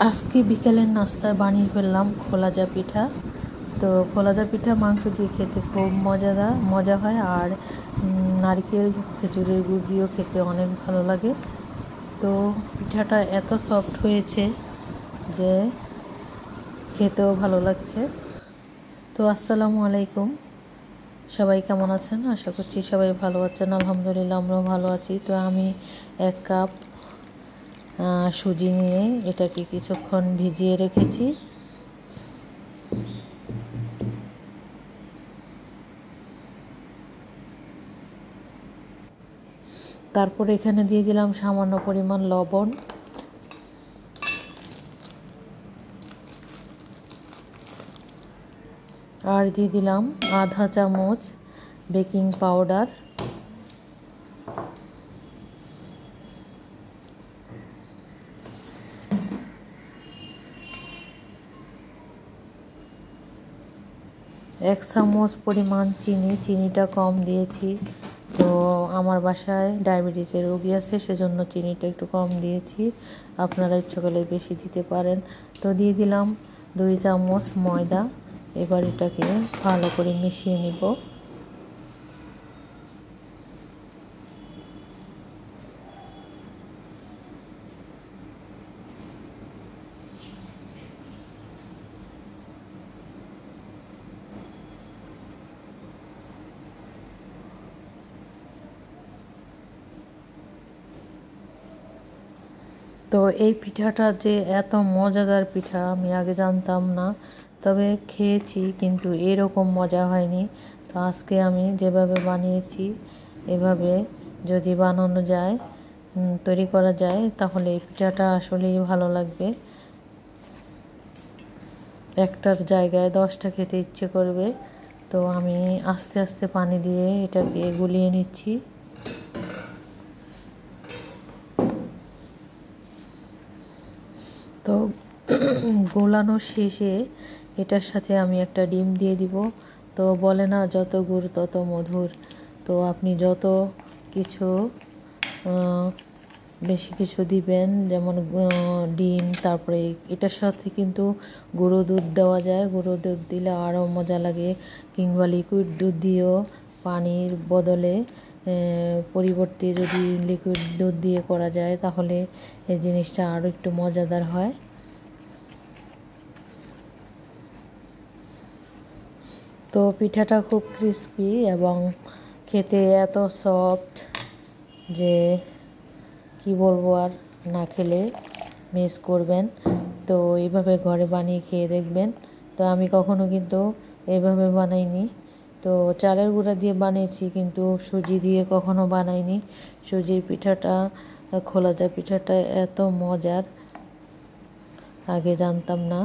আজকে বিকেলের নাস্তায় বানিয়ে ফেললাম খোলাজা পিঠা। তো খোলাজা পিঠা মাংস দিয়ে খেতে খুব মজা হয়, আর নারকেল খেজুরের গুড় দিয়েও খেতে অনেক ভালো লাগে। তো পিঠাটা এত সফট হয়েছে যে খেতেও ভালো লাগছে। তো আসসালামু আলাইকুম, সবাই কেমন আছেন? আশা করছি সবাই ভালো আছেন। আলহামদুলিল্লাহ আমরাও ভালো আছি। তো আমি 1 কাপ সুজি নিয়ে এটাকে কিছুক্ষণ ভিজিয়ে রেখেছি। তারপর এখানে দিয়ে দিলাম সামান্য পরিমাণ লবণ, আর দিয়ে দিলাম আধা চামচ বেকিং পাউডার, এক চামচ পরিমাণ চিনিটা কম দিয়েছি। তো আমার বাসায় ডায়াবেটিসের রোগী আছে, সেজন্য চিনিটা একটু কম দিয়েছি। আপনারা ইচ্ছা করলে বেশি দিতে পারেন। তো দিয়ে দিলাম 2 চামচ ময়দা। এবার এটাকে ভালো করে মিশিয়ে নিব। তো এই পিঠাটা যে এত মজাদার পিঠা আমি আগে জানতাম না, তবে খেয়েছি কিন্তু এরকম মজা হয়নি। তো আজকে আমি যেভাবে বানিয়েছি এভাবে যদি বানানো যায়, তৈরি করা যায়, তাহলে এই পিঠাটা আসলেই ভালো লাগবে। একটার জায়গায় 10টা খেতে ইচ্ছে করবে। তো আমি আস্তে আস্তে পানি দিয়ে এটাকে গুলিয়ে নিচ্ছি। তো গোলানোর শেষে এটার সাথে আমি একটা ডিম দিয়ে দিব। তো বলে না, যত গুড় তত মধুর। তো আপনি যত কিছু বেশি কিছু দিবেন, যেমন ডিম, তারপরে এটার সাথে কিন্তু গুঁড়ো দুধ দেওয়া যায়। গুঁড়ো দুধ দিলে আরও মজা লাগে, কিংবা লিকুইড দুধ দিয়েও পানির বদলে পরিবর্তে যদি লিকুইড দুধ দিয়ে করা যায়, তাহলে এই জিনিসটা আরও একটু মজাদার হয়। তো পিঠাটা খুব ক্রিস্পি এবং খেতে এত সফট যে কি বলবো, আর না খেলে মিস করবেন। তো এইভাবে ঘরে বানিয়ে খেয়ে দেখবেন। তো আমি কখনো কিন্তু এইভাবে বানাইনি। তো চালের গুঁড়া দিয়ে বানিয়েছি, কিন্তু সুজি দিয়ে কখনো বানাইনি। সুজির পিঠাটা, খোলাজা পিঠাটা এত মজার আগে জানতাম না।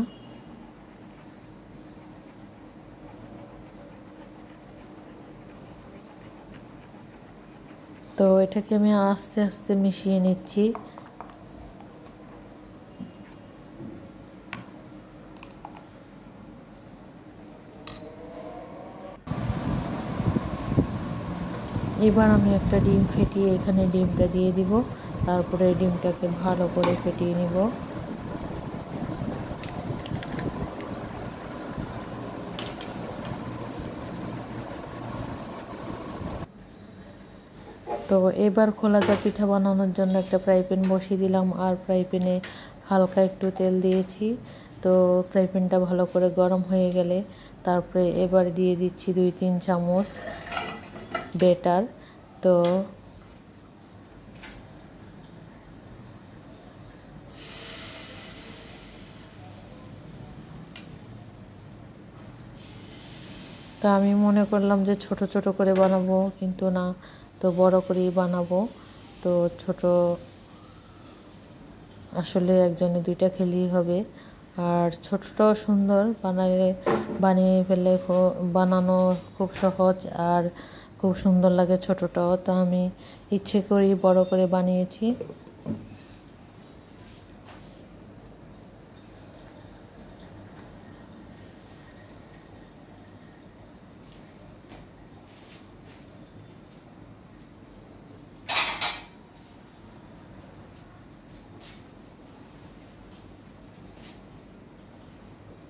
তো এটাকে আমি আস্তে আস্তে মিশিয়ে নিচ্ছি। এবার আমি একটা ডিম ফেটিয়ে এখানে ডিমটা দিয়ে দিব। তারপরে ডিমটাকে ভালো করে ফেটিয়ে নিব। তো এবার খোলাজা পিঠা বানানোর জন্য একটা ফ্রাই প্যান বসিয়ে দিলাম, আর ফ্রাই প্যানে হালকা একটু তেল দিয়েছি। তো ফ্রাই প্যানটা ভালো করে গরম হয়ে গেলে তারপরে এবার দিয়ে দিচ্ছি 2-3 চামচ বেটার। তো আমি মনে করলাম যে ছোট ছোট করে বানাবো, কিন্তু না, তো বড় করেই বানাবো। তো ছোট আসলে একজনে 2টা খেলেই হবে, আর ছোটটাও সুন্দর বানিয়ে ফেললে বানানো খুব সহজ আর খুব সুন্দর লাগে ছোটটাও। তো আমি ইচ্ছে করেই বড় করে বানিয়েছি।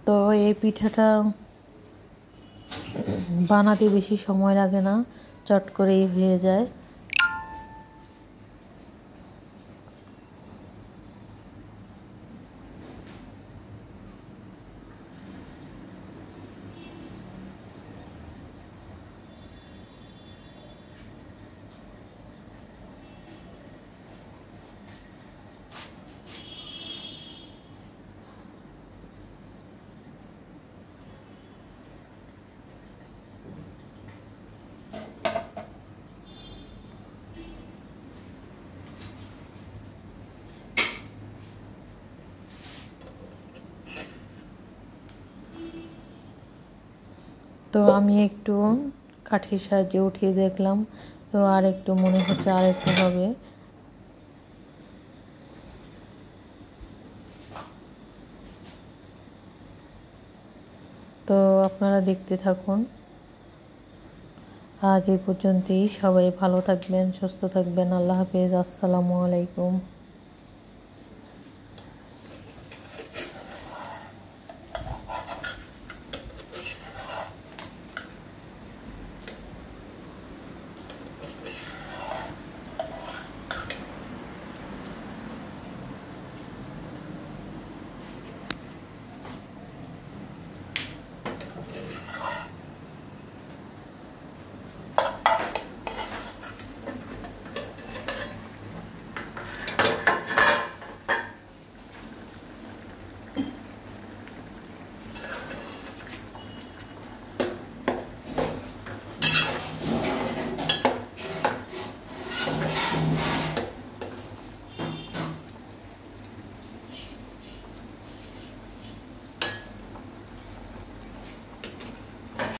তো এই পিঠাটা বানাতে বেশি সময় লাগে না, চট করেই হয়ে যায়। তো আমি একটু কাঠির সাহায্যে উঠিয়ে দেখলাম, তো আর একটু মনে হচ্ছে আর একটু হবে। তো আপনারা দেখতে থাকুন। আজ এই পর্যন্তই। সবাই ভালো থাকবেন, সুস্থ থাকবেন। আল্লাহ হাফেজ। আসসালামু আলাইকুম।